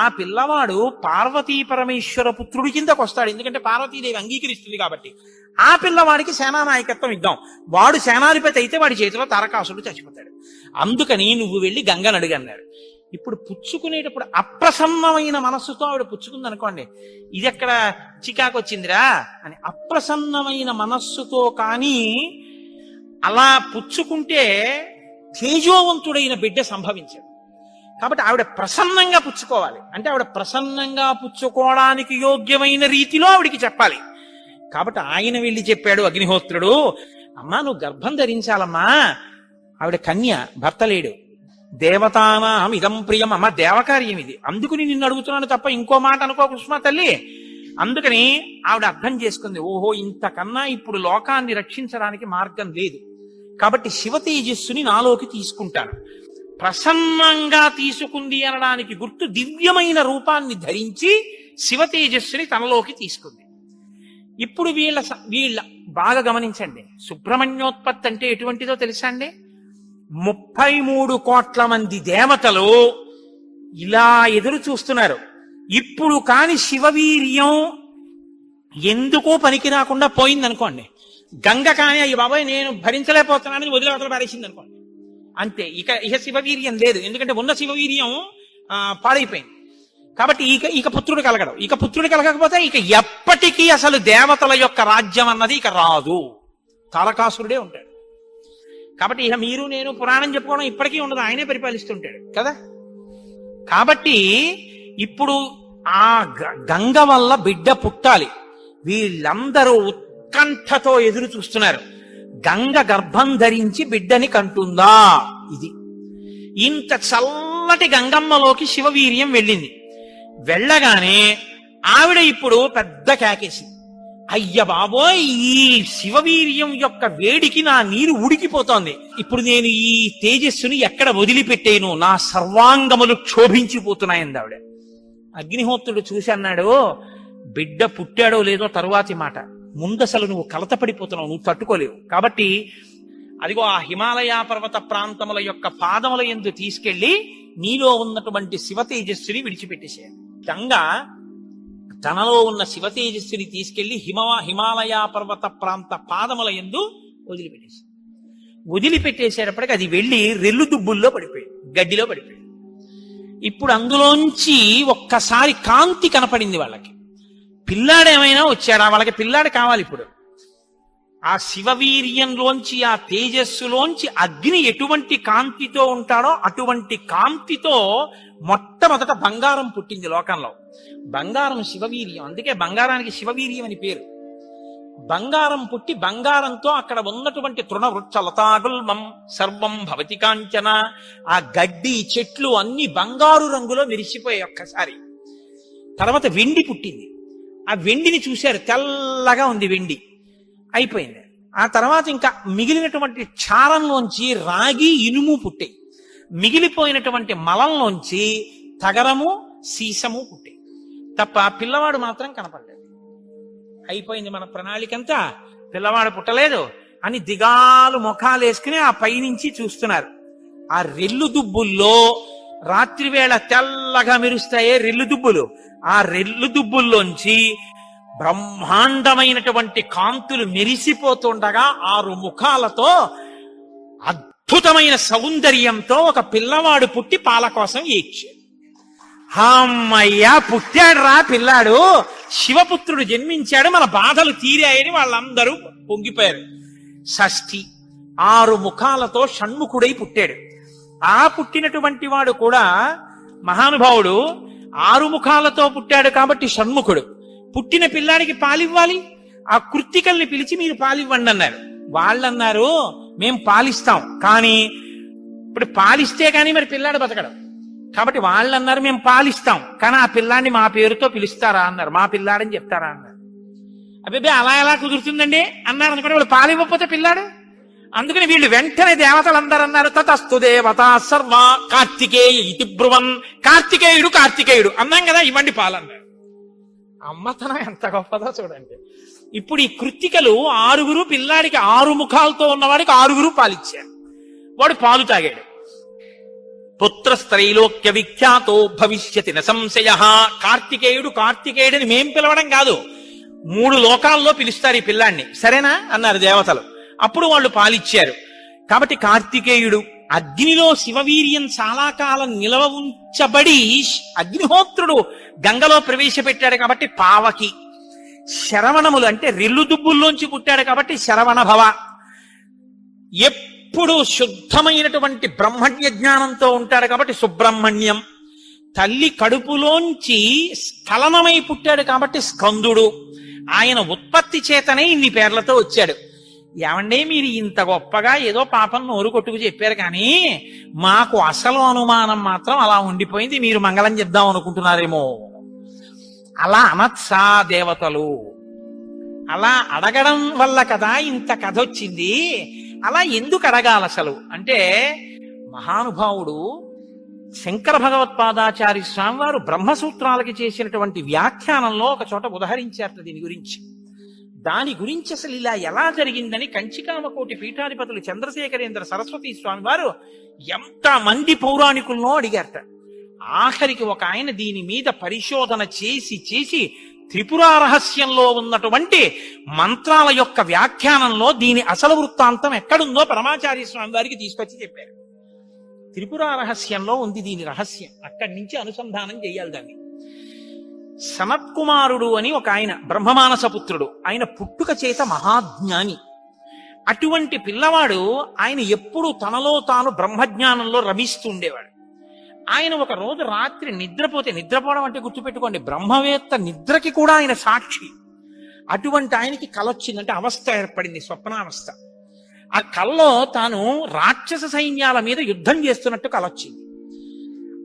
ఆ పిల్లవాడు పార్వతీ పరమేశ్వర పుత్రుడి కిందకు వస్తాడు. ఎందుకంటే పార్వతీదేవి అంగీకరిస్తుంది కాబట్టి. ఆ పిల్లవాడికి సేనానాయకత్వం ఇద్దాం, వాడు సేనాధిపతి అయితే వాడి చేతిలో తారకాసురుడు చచ్చిపోతాడు. అందుకని నువ్వు వెళ్ళి గంగను అడుగన్నారు. ఇప్పుడు పుచ్చుకునేటప్పుడు అప్రసన్నమైన మనస్సుతో ఆవిడ పుచ్చుకుంది అనుకోండి, ఇది ఎక్కడ చికాకు వచ్చిందిరా అని. అప్రసన్నమైన మనస్సుతో కానీ అలా పుచ్చుకుంటే తేజోవంతుడైన బిడ్డ సంభవించదు. కాబట్టి ఆవిడ ప్రసన్నంగా పుచ్చుకోవాలి. అంటే ఆవిడ ప్రసన్నంగా పుచ్చుకోవడానికి యోగ్యమైన రీతిలో ఆవిడికి చెప్పాలి. కాబట్టి ఆయన వెళ్ళి చెప్పాడు అగ్నిహోత్రుడు, అమ్మా నువ్వు గర్భం ధరించాలమ్మా. ఆవిడ కన్య, భర్త లేడు. దేవతానాం ఇదం ప్రియం, అమ్మ దేవకార్యం ఇది, అందుకుని నిన్ను అడుగుతున్నాను తప్ప ఇంకో మాట అనుకో కుష్మా తల్లి. అందుకని ఆవిడ అర్థం చేసుకుంది, ఓహో ఇంతకన్నా ఇప్పుడు లోకాన్ని రక్షించడానికి మార్గం లేదు, కాబట్టి శివ తేజస్సుని నాలోకి తీసుకుంటాను. ప్రసన్నంగా తీసుకుంది అనడానికి గుర్తు దివ్యమైన రూపాన్ని ధరించి శివ తేజస్సుని తనలోకి తీసుకుంది. ఇప్పుడు వీళ్ళ బాగా గమనించండి, సుబ్రహ్మణ్యోత్పత్తి అంటే ఎటువంటిదో తెలుసా అండి? 33 కోట్ల మంది దేవతలు ఇలా ఎదురు చూస్తున్నారు. ఇప్పుడు కాని శివవీర్యం ఎందుకో పనికి రాకుండా పోయిందనుకోండి, గంగ కానీ అయ్యి బాబాయ్ నేను భరించలేకపోతున్నానని వదిలేవతలు పారేసింది అనుకోండి, అంతే. ఇక శివవీర్యం లేదు, ఎందుకంటే ఉన్న శివవీర్యం పాడైపోయింది. కాబట్టి ఇక పుత్రుడు కలగడం. ఇక పుత్రుడు కలగకపోతే ఇక ఎప్పటికీ అసలు దేవతల యొక్క రాజ్యం అన్నది ఇక రాదు, తారకాసురుడే ఉంటాడు. కాబట్టి ఇక మీరు నేను పురాణం చెప్పుకోవడం ఇప్పటికీ ఉండదు, ఆయనే పరిపాలిస్తుంటాడు కదా. కాబట్టి ఇప్పుడు ఆ గంగ వల్ల బిడ్డ పుట్టాలి. వీళ్ళందరూ ఉత్కంఠతో ఎదురు చూస్తున్నారు. గంగ గర్భం ధరించి బిడ్డని కంటుందా? ఇది ఇంత చల్లటి గంగమ్మలోకి శివవీర్యం వెళ్ళింది. వెళ్ళగానే ఆవిడ ఇప్పుడు పెద్ద కేకేసింది, అయ్య బాబోయ్ ఈ శివవీర్యం యొక్క వేడికి నా నీరు ఉడికిపోతోంది, ఇప్పుడు నేను ఈ తేజస్సుని ఎక్కడ వదిలిపెట్టేను, నా సర్వాంగములు క్షోభించిపోతున్నాయంది ఆవిడ. అగ్నిహోత్రుడు చూసి అన్నాడు, బిడ్డ పుట్టాడో లేదో తరువాతి మాట, ముందసలు నువ్వు కలతపడిపోతున్నావు, నువ్వు తట్టుకోలేవు. కాబట్టి అదిగో ఆ హిమాలయ పర్వత ప్రాంతముల యొక్క పాదముల యందు తీసుకెళ్లి నీలో ఉన్నటువంటి శివ తేజస్సుని విడిచిపెట్టేసేయాలి. గంగ తనలో ఉన్న శివ తేజస్సుని తీసుకెళ్లి హిమాలయ పర్వత ప్రాంత పాదముల యందు వదిలిపెట్టేసేటప్పటికి అది వెళ్ళి రెల్లు దుబ్బుల్లో పడిపోయింది, గడ్డిలో పడిపోయింది. ఇప్పుడు అందులోంచి ఒక్కసారి కాంతి కనపడింది వాళ్ళకి. పిల్లాడేమైనా వచ్చాడా? వాళ్ళకి పిల్లాడు కావాలి. ఇప్పుడు ఆ శివవీర్యంలోంచి, ఆ తేజస్సులోంచి అగ్ని ఎటువంటి కాంతితో ఉంటాడో అటువంటి కాంతితో మొట్టమొదట బంగారం పుట్టింది లోకంలో. బంగారం శివవీర్యం, అందుకే బంగారానికి శివవీర్యం అని పేరు. బంగారం పుట్టి బంగారంతో అక్కడ ఉన్నటువంటి తృణవృక్ష లతాగుల్మం సర్వం భవతి కాంచన, ఆ గడ్డి చెట్లు అన్ని బంగారు రంగులో మెరిసిపోయాయి ఒక్కసారి. తర్వాత వెండి పుట్టింది. ఆ వెండిని చూశారు, తెల్లగా ఉంది వెండి. అయిపోయింది. ఆ తర్వాత ఇంకా మిగిలినటువంటి క్షారంలోంచి రాగి ఇనుము పుట్టాయి. మిగిలిపోయినటువంటి మలంలోంచి తగరము సీసము పుట్టాయి. తప్ప పిల్లవాడు మాత్రం కనపడలేదు. అయిపోయింది మన ప్రణాళికంతా, పిల్లవాడు పుట్టలేదు అని దిగాలు ముఖాలు వేసుకుని ఆ పైనుంచి చూస్తున్నారు. ఆ రెల్లు దుబ్బుల్లో రాత్రివేళ తెల్లగా మెరుస్తాయే రెల్లు దుబ్బులు, ఆ రెల్లు దుబ్బుల్లోంచి బ్రహ్మాండమైనటువంటి కాంతులు మెరిసిపోతుండగా 6 ముఖాలతో అద్భుతమైన సౌందర్యంతో ఒక పిల్లవాడు పుట్టి పాల కోసం ఏడ్చాడు. అమ్మయ్యా, పుట్టాడు రా పిల్లాడు, శివపుత్రుడు జన్మించాడు, మన బాధలు తీరాయని వాళ్ళందరూ పొంగిపోయారు. షష్ఠి 6 ముఖాలతో షణ్ముఖుడై పుట్టాడు. ఆ పుట్టినటువంటి వాడు కూడా మహానుభావుడు 6 ముఖాలతో పుట్టాడు కాబట్టి షణ్ముఖుడు. పుట్టిన పిల్లాడికి పాలివ్వాలి, ఆ కృత్తికల్ని పిలిచి మీరు పాలివ్వండి అన్నారు. వాళ్ళన్నారు మేం పాలిస్తాం, కానీ ఇప్పుడు పాలిస్తే కానీ మరి పిల్లాడు బతకడం. కాబట్టి వాళ్ళన్నారు మేము పాలిస్తాం, కానీ ఆ పిల్లాడిని మా పేరుతో పిలుస్తారా అన్నారు. మా పిల్లాడని చెప్తారా అన్నారు. అబ్బే అలా ఎలా కుదురుతుందండి అన్నారు అనుకోండి. వాళ్ళు పాలివ్వకపోతే పిల్లాడు. అందుకని వీళ్ళు వెంటనే దేవతలందరూ అన్నారు తతస్తు దేవత సర్వ కార్తికేయ ఇతి బ్రువన్. కార్తికేయుడు అన్నాం కదా, ఇవ్వండి పాలన్నారు. అమ్మతనం ఎంత గొప్పదో చూడండి. ఇప్పుడు ఈ కృత్తికలు 6 పిల్లాడికి 6 ముఖాలతో ఉన్నవాడికి 6 పాలిచ్చారు. వాడు పాలు తాగాడు. పుత్రస్త్రైలోక్య విఖ్యాతో భవిష్యతి న సంశయ. కార్తికేయుడని మేం పిలవడం కాదు, 3 లోకాల్లో పిలుస్తారు ఈ పిల్లాన్ని, సరేనా అన్నారు దేవతలు. అప్పుడు వాళ్ళు పాలిచ్చారు. కాబట్టి కార్తికేయుడు. అగ్నిలో శివవీర్యం చాలా కాలం నిలవ ఉంచబడి అగ్నిహోత్రుడు గంగలో ప్రవేశపెట్టాడు కాబట్టి పావకి. శరవణములు అంటే రెల్లు దుబ్బుల్లోంచి పుట్టాడు కాబట్టి శరవణ భవ. ఎప్పుడు శుద్ధమైనటువంటి బ్రహ్మజ్ఞ జ్ఞానంతో ఉంటాడు కాబట్టి సుబ్రహ్మణ్యం. తల్లి కడుపులోంచి స్ఖలనమై పుట్టాడు కాబట్టి స్కందుడు. ఆయన ఉత్పత్తి చేతనే ఇన్ని పేర్లతో వచ్చాడు. ఏమండే మీరు ఇంత గొప్పగా ఏదో పాపం నోరు కొట్టుకు చెప్పారు, కానీ మాకు అసలు అనుమానం మాత్రం అలా ఉండిపోయింది. మీరు మంగళం చెప్దాం అనుకుంటున్నారేమో. అలా అనత్సా దేవతలు, అలా అడగడం వల్ల కదా ఇంత కథ వచ్చింది. అలా ఎందుకు అడగాలి అసలు అంటే, మహానుభావుడు శంకర భగవత్పాదాచార్య స్వామి వారు బ్రహ్మసూత్రాలకి చేసినటువంటి వ్యాఖ్యానంలో ఒక చోట ఉదహరించారు దీని గురించి. దాని గురించి అసలు ఇలా ఎలా జరిగిందని కంచికామకోటి పీఠాధిపతులు చంద్రశేఖరేంద్ర సరస్వతి స్వామి వారు ఎంతమంది పౌరాణికులను అడిగారట. ఆఖరికి ఒక ఆయన దీని మీద పరిశోధన చేసి త్రిపురా రహస్యంలో ఉన్నటువంటి మంత్రాల యొక్క వ్యాఖ్యానంలో దీని అసలు వృత్తాంతం ఎక్కడుందో పరమాచార్య స్వామి వారికి తీసుకొచ్చి చెప్పారు. త్రిపురా రహస్యంలో ఉంది దీని రహస్యం, అక్కడి నుంచి అనుసంధానం చేయాలి దాన్ని. సనత్కుమారుడు అని ఒక ఆయన, బ్రహ్మమానస పుత్రుడు, ఆయన పుట్టుక చేత మహాజ్ఞాని. అటువంటి పిల్లవాడు ఆయన ఎప్పుడూ తనలో తాను బ్రహ్మజ్ఞానంలో రమిస్తుండేవాడు. ఆయన ఒక రోజు రాత్రి నిద్రపోవడం అంటే గుర్తుపెట్టుకోండి, బ్రహ్మవేత్త నిద్రకి కూడా ఆయన సాక్షి. అటువంటి ఆయనకి కలొచ్చిందంటే అవస్థ ఏర్పడింది, స్వప్నావస్థ. ఆ కల్లో తాను రాక్షస సైన్యాల మీద యుద్ధం చేస్తున్నట్టు కలొచ్చింది.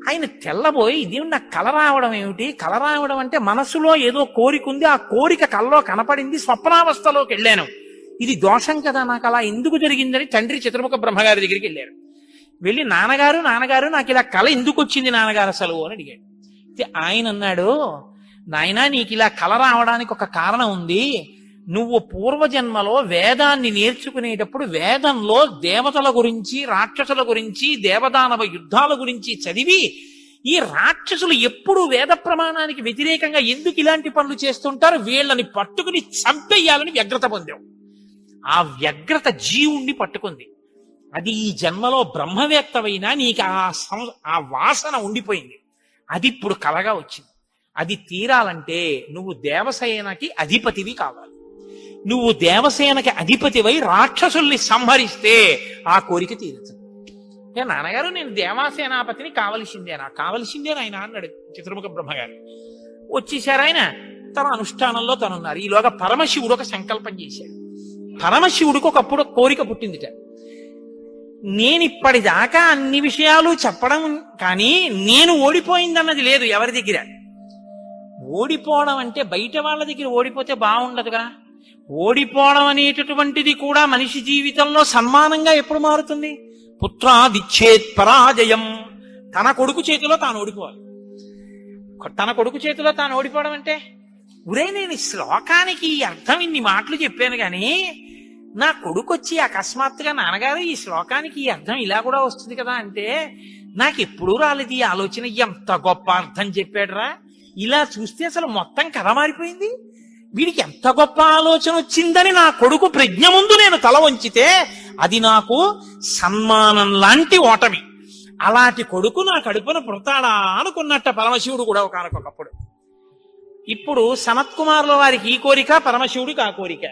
ఆయన తెల్లబోయి ఇదేమి నాకు కల రావడం ఏమిటి, కల రావడం అంటే మనసులో ఏదో కోరిక ఉంది, ఆ కోరిక కల్లో కనపడింది, స్వప్నావస్థలోకి వెళ్ళాను, ఇది దోషం కదా, నాకు అలా ఎందుకు జరిగిందని తండ్రి చతుర్ముఖ బ్రహ్మగారి దగ్గరికి వెళ్ళారు. వెళ్ళి నాన్నగారు నాకు ఇలా కల ఎందుకు వచ్చింది నాన్నగారు అసలు అని అడిగాడు. ఆయన అన్నాడు, నాయనా నీకు ఇలా కల రావడానికి ఒక కారణం ఉంది. నువ్వు పూర్వజన్మలో వేదాన్ని నేర్చుకునేటప్పుడు వేదంలో దేవతల గురించి, రాక్షసుల గురించి, దేవదానవ యుద్ధాల గురించి చదివి, ఈ రాక్షసులు ఎప్పుడు వేద ప్రమాణానికి వ్యతిరేకంగా ఎందుకు ఇలాంటి పనులు చేస్తుంటారు, వీళ్ళని పట్టుకుని చంపేయాలని వ్యగ్రత పొందావు. ఆ వ్యగ్రత జీవుణ్ణి పట్టుకుంది. అది ఈ జన్మలో బ్రహ్మవేత్తవైనా నీకు ఆ వాసన ఉండిపోయింది. అది ఇప్పుడు కలగా వచ్చింది. అది తీరాలంటే నువ్వు దేవసేనకి అధిపతివి కావాలి. నువ్వు దేవసేనకి అధిపతివై రాక్షసుల్ని సంహరిస్తే ఆ కోరిక తీరుతుంది. నాన్నగారు నేను దేవాసేనాపతిని కావలసిందేనా ఆయన అన్నాడు చతుర్ముఖ బ్రహ్మగారు. వచ్చేసారు ఆయన, తన అనుష్ఠానంలో తనున్నారు. ఈలోగా పరమశివుడు ఒక సంకల్పం చేశాడు. పరమశివుడికి ఒకప్పుడు కోరిక పుట్టిందిట, నేనిప్పటిదాకా అన్ని విషయాలు చెప్పడం కానీ నేను ఓడిపోయిందన్నది లేదు ఎవరి దగ్గర. ఓడిపోవడం అంటే బయట వాళ్ళ దగ్గర ఓడిపోతే బాగుండదుగా. ఓడిపోవడం అనేటటువంటిది కూడా మనిషి జీవితంలో సన్మానంగా ఎప్పుడు మారుతుంది? పుత్రాదిచ్చేత్ పరాజయం. తన కొడుకు చేతిలో తాను ఓడిపోవాలి. తన కొడుకు చేతిలో తాను ఓడిపోవడం అంటే, ఉరే నేను ఈ శ్లోకానికి అర్థం ఇన్ని మాటలు చెప్పాను కానీ నా కొడుకు వచ్చి అకస్మాత్తుగా నాన్నగారు ఈ శ్లోకానికి ఈ అర్థం ఇలా కూడా వస్తుంది కదా అంటే నాకు ఎప్పుడూ రాలేదు ఈ ఆలోచన. ఎంత గొప్ప అర్థం చెప్పాడురా, ఇలా చూస్తే అసలు మొత్తం కథ మారిపోయింది. వీడికి ఎంత గొప్ప ఆలోచన వచ్చిందని నా కొడుకు ప్రజ్ఞ ముందు నేను తల వంచితే అది నాకు సన్మానం లాంటి ఓటమి. అలాంటి కొడుకు నా కడుపున పుడతాడా అనుకున్నట్ట పరమశివుడు కూడా ఒకనకొకప్పుడు. ఇప్పుడు సనత్కుమారుల వారికి ఈ కోరిక, పరమశివుడికి ఆ కోరిక.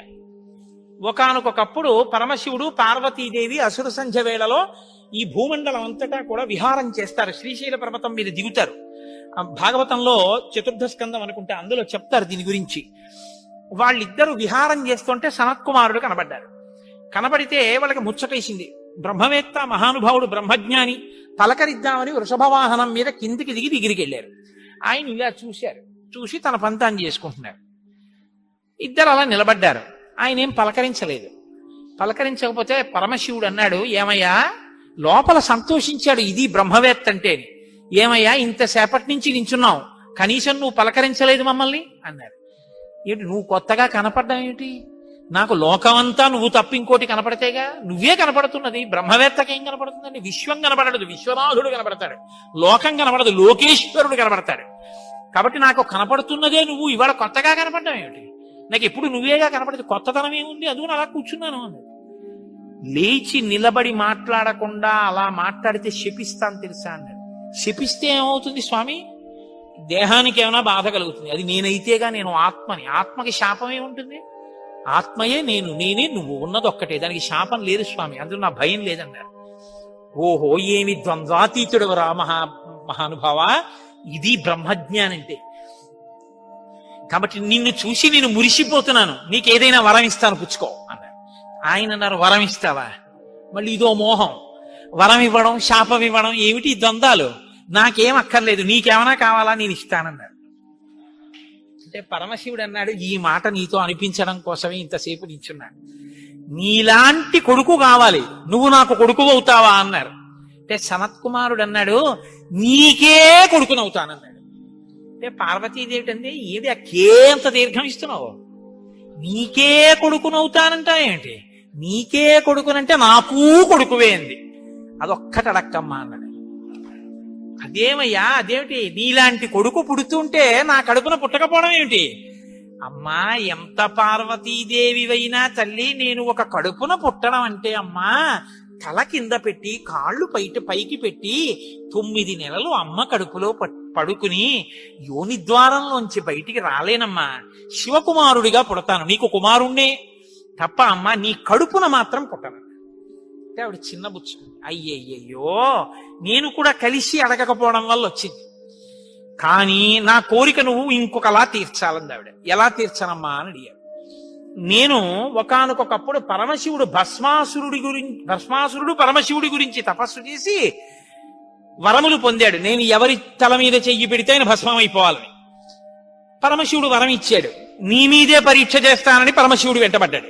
ఒకనకొకప్పుడు పరమశివుడు పార్వతీదేవి అసుర సంధ్య వేళలో ఈ భూమండలం అంతటా కూడా విహారం చేస్తారు. శ్రీశైల పర్వతం మీద దిగుతారు. భాగవతంలో చతుర్థ స్కందం అనుకుంటే అందులో చెప్తారు దీని గురించి. వాళ్ళిద్దరూ విహారం చేస్తుంటే సనత్కుమారుడు కనబడ్డారు. కనబడితే వాళ్ళకి ముచ్చటేసింది. బ్రహ్మవేత్త మహానుభావుడు బ్రహ్మజ్ఞాని, పలకరిద్దామని వృషభవాహనం మీద కిందికి దిగి దగ్గరికి వెళ్ళారు. ఆయన ఇలా చూశారు. చూసి తన పంతాన్ని చేసుకుంటున్నారు. ఇద్దరు అలా నిలబడ్డారు. ఆయన ఏం పలకరించలేదు. పలకరించకపోతే పరమశివుడు అన్నాడు, ఏమయ్యా లోపల సంతోషించాడు ఇది బ్రహ్మవేత్త అంటే. ఏమయ్యా ఇంతసేపటి నుంచి నించున్నావు, కనీసం నువ్వు పలకరించలేదు మమ్మల్ని అన్నాడు. ఏంటి నువ్వు కొత్తగా కనపడ్డావు ఏమిటి? నాకు లోకమంతా నువ్వు తప్ప ఇంకోటి కనపడితేగా. నువ్వే కనపడుతున్నది, బ్రహ్మవేత్తకి ఏం కనపడుతుందండి? విశ్వం కనపడదు, విశ్వనాథుడు కనపడతాడు. లోకం కనపడదు, లోకేశ్వరుడు కనపడతాడు. కాబట్టి నాకు కనపడుతున్నదే నువ్వు, ఇవాళ కొత్తగా కనపడ్డావు ఏమిటి? నాకు ఎప్పుడు నువ్వేగా కనపడదు, కొత్తతనం ఏముంది? అందుకని అలా కూర్చున్నాను అన్నాడు. లేచి నిలబడి మాట్లాడకుండా అలా మాట్లాడితే శపిస్తాను తెలుసా అన్నాడు. శపిస్తే ఏమవుతుంది స్వామి? దేహానికి ఏమైనా బాధ కలుగుతుంది. అది నేనైతేగా, నేను ఆత్మని. ఆత్మకి శాపం ఏముంటుంది? ఆత్మయే నేను, నేనే నువ్వు, ఉన్నది ఒక్కటే, దానికి శాపం లేదు స్వామి, అందులో నా భయం లేదన్నారు. ఓహో ఏమి ద్వంద్వాతీతుడు రా మహానుభావ, ఇది బ్రహ్మజ్ఞానం అంటే. కాబట్టి నిన్ను చూసి నేను మురిసిపోతున్నాను, నీకేదైనా వరం ఇస్తాను పుచ్చుకో అన్నారు. ఆయన అన్నారు, వరం ఇస్తావా? మళ్ళీ ఇదో మోహం, వరం ఇవ్వడం శాపం ఇవ్వడం ఏమిటి ద్వంద్వాలు? నాకేం అక్కర్లేదు, నీకేమైనా కావాలా నేను ఇస్తానన్నారు. అంటే పరమశివుడు అన్నాడు, ఈ మాట నీతో అనిపించడం కోసమే ఇంతసేపు నిల్చున్నాడు. నీలాంటి కొడుకు కావాలి, నువ్వు నాకు కొడుకు అవుతావా అన్నారు. అంటే సనత్కుమారుడు అన్నాడు, నీకే కొడుకునవుతానన్నాడు. అంటే పార్వతీదేవి అంటే ఏది అకేంత దీర్ఘం ఇస్తున్నావు? నీకే కొడుకునవుతానంటా ఏంటి? నీకే కొడుకునంటే నాకు కొడుకువే అంది. అదొక్కటి అడక్కమ్మా అన్నాడు. అదేమయ్యా అదేమిటి? నీలాంటి కొడుకు పుడుతుంటే నా కడుపున పుట్టకపోవడం ఏమిటి? అమ్మా ఎంత పార్వతీదేవివైనా తల్లి, నేను ఒక కడుపున పుట్టడం అంటే అమ్మా తల కింద పెట్టి కాళ్ళు పైకి పెట్టి 9 నెలలు అమ్మ కడుపులో పడుకుని యోని ద్వారంలోంచి బయటికి రాలేనమ్మా. శివకుమారుడిగా పుడతాను, నీకు కుమారుణ్ణే తప్ప అమ్మా నీ కడుపున మాత్రం పుట్టను. అంటే ఆవిడ చిన్నబుచ్చు, అయ్యయ్యో నేను కూడా కలిసి అడగకపోవడం వల్ల వచ్చింది, కానీ నా కోరిక నువ్వు ఇంకొకలా తీర్చాలంది ఆవిడ. ఎలా తీర్చనమ్మా అని అడిగాడు. నేను ఒకానొకప్పుడు పరమశివుడు భస్మాసురుడు పరమశివుడి గురించి తపస్సు చేసి వరములు పొందాడు. నేను ఎవరి తల మీద చెయ్యి పెడితే ఆయన భస్మం అయిపోవాలని పరమశివుడు వరం ఇచ్చాడు. నీ మీదే పరీక్ష చేస్తానని పరమశివుడు వెంటబడ్డాడు.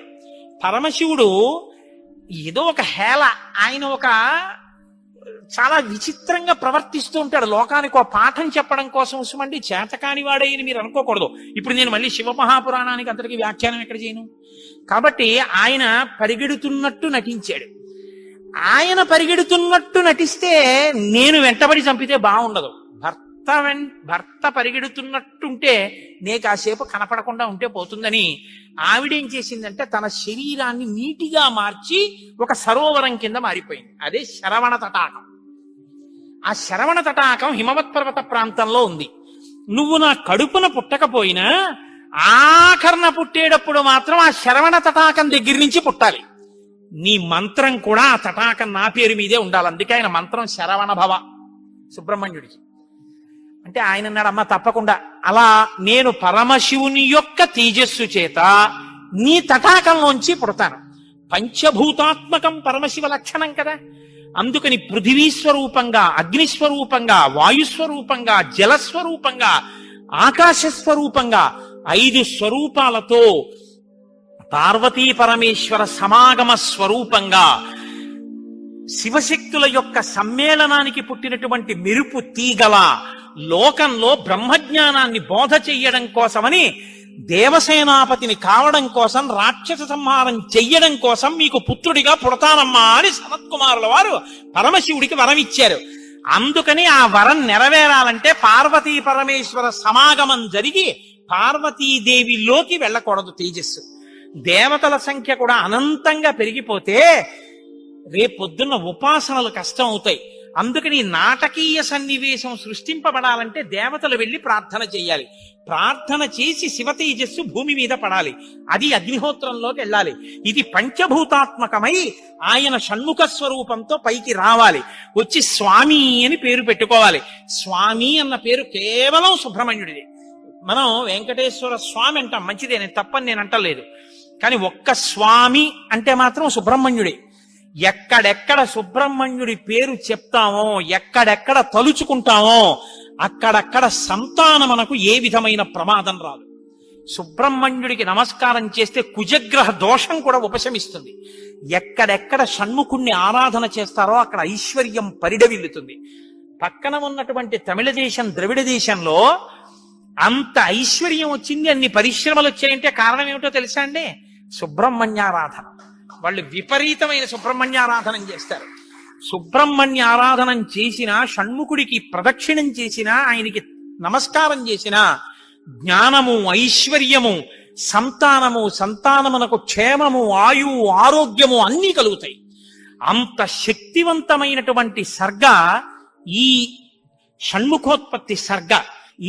పరమశివుడు ఏదో ఒక హేళ, ఆయన ఒక చాలా విచిత్రంగా ప్రవర్తిస్తూ ఉంటాడు. లోకానికి ఒక పాఠం చెప్పడం కోసం ఉసుమండి చేతకాని వాడేయని మీరు అనుకోకూడదు. ఇప్పుడు నేను మళ్ళీ శివమహాపురాణానికి అంతటికి వ్యాఖ్యానం ఎక్కడ చేయను. కాబట్టి ఆయన పరిగెడుతున్నట్టు నటించాడు. ఆయన పరిగెడుతున్నట్టు నటిస్తే నేను వెంటబడి చంపితే బాగుండదు. భర్త పరిగెడుతున్నట్టుంటే నే కాసేపు కనపడకుండా ఉంటే పోతుందని ఆవిడేం చేసిందంటే తన శరీరాన్ని నీటిగా మార్చి ఒక సరోవరం కింద మారిపోయింది. అదే శరవణ తటాకం. ఆ శరవణ తటాకం హిమవత్ పర్వత ప్రాంతంలో ఉంది. నువ్వు నా కడుపున పుట్టకపోయినా ఆఖరణ పుట్టేటప్పుడు మాత్రం ఆ శరవణ తటాకం దగ్గర నుంచి పుట్టాలి. నీ మంత్రం కూడా ఆ తటాకం నా పేరు మీదే ఉండాలి. అందుకే ఆయన మంత్రం శరవణ భవ సుబ్రహ్మణ్యుడికి. అంటే ఆయన అన్నాడు, అమ్మ తప్పకుండా అలా నేను పరమశివుని యొక్క తేజస్సు చేత నీ తటాకంలోంచి పుడతాను. పంచభూతాత్మకం పరమశివ లక్షణం కదా. అందుకని పృథివీస్వరూపంగా, అగ్నిస్వరూపంగా, వాయుస్వరూపంగా, జలస్వరూపంగా, ఆకాశస్వరూపంగా 5 స్వరూపాలతో పార్వతీ పరమేశ్వర సమాగమ స్వరూపంగా శివశక్తుల యొక్క సమ్మేళనానికి పుట్టినటువంటి మెరుపు తీగల లోకంలో బ్రహ్మజ్ఞానాన్ని బోధ చెయ్యడం కోసమని దేవసేనాపతిని కావడం కోసం, రాక్షస సంహారం చెయ్యడం కోసం మీకు పుత్రుడిగా పుడతానమ్మా అని సనత్కుమారుల వారు పరమశివుడికి వరం ఇచ్చారు. అందుకని ఆ వరం నెరవేరాలంటే పార్వతీ పరమేశ్వర సమాగమం జరిగి పార్వతీదేవిలోకి వెళ్ళకూడదు తేజస్సు. దేవతల సంఖ్య కూడా అనంతంగా పెరిగిపోతే రేపొద్దున్న ఉపాసనలు కష్టం అవుతాయి. అందుకని నాటకీయ సన్నివేశం సృష్టింపబడాలంటే దేవతలు వెళ్లి ప్రార్థన చేయాలి. ప్రార్థన చేసి శివ తేజస్సు భూమి మీద పడాలి. అది అగ్నిహోత్రంలోకి వెళ్ళాలి. ఇది పంచభూతాత్మకమై ఆయన షణ్ముఖ స్వరూపంతో పైకి రావాలి. వచ్చి స్వామి అని పేరు పెట్టుకోవాలి. స్వామి అన్న పేరు కేవలం సుబ్రహ్మణ్యుడిది. మనం వెంకటేశ్వర స్వామి అంటాం, మంచిదే, నేను తప్పని నేను అంటలేదు. కానీ ఒక్క స్వామి అంటే మాత్రం సుబ్రహ్మణ్యుడే. ఎక్కడెక్కడ సుబ్రహ్మణ్యుడి పేరు చెప్తామో, ఎక్కడెక్కడ తలుచుకుంటామో అక్కడక్కడ సంతానమునకు ఏ విధమైన ప్రమాదం రాదు. సుబ్రహ్మణ్యుడికి నమస్కారం చేస్తే కుజగ్రహ దోషం కూడా ఉపశమిస్తుంది. ఎక్కడెక్కడ షణ్ముఖుణ్ణి ఆరాధన చేస్తారో అక్కడ ఐశ్వర్యం పరిడవిల్లుతుంది. పక్కన ఉన్నటువంటి తమిళ దేశం, ద్రవిడ దేశంలో అంత ఐశ్వర్యం వచ్చింది, అన్ని పరిశ్రమలు వచ్చాయంటే కారణం ఏమిటో తెలుసా అండి? సుబ్రహ్మణ్యారాధన. వాళ్ళు విపరీతమైన సుబ్రహ్మణ్యారాధనం చేస్తారు. సుబ్రహ్మణ్య ఆరాధనం చేసినా, షణ్ముఖుడికి ప్రదక్షిణం చేసినా, ఆయనకి నమస్కారం చేసినా జ్ఞానము, ఐశ్వర్యము, సంతానమునకు క్షేమము, ఆయువు, ఆరోగ్యము అన్నీ కలుగుతాయి. అంత శక్తివంతమైనటువంటి సర్గ ఈ షణ్ముఖోత్పత్తి సర్గ.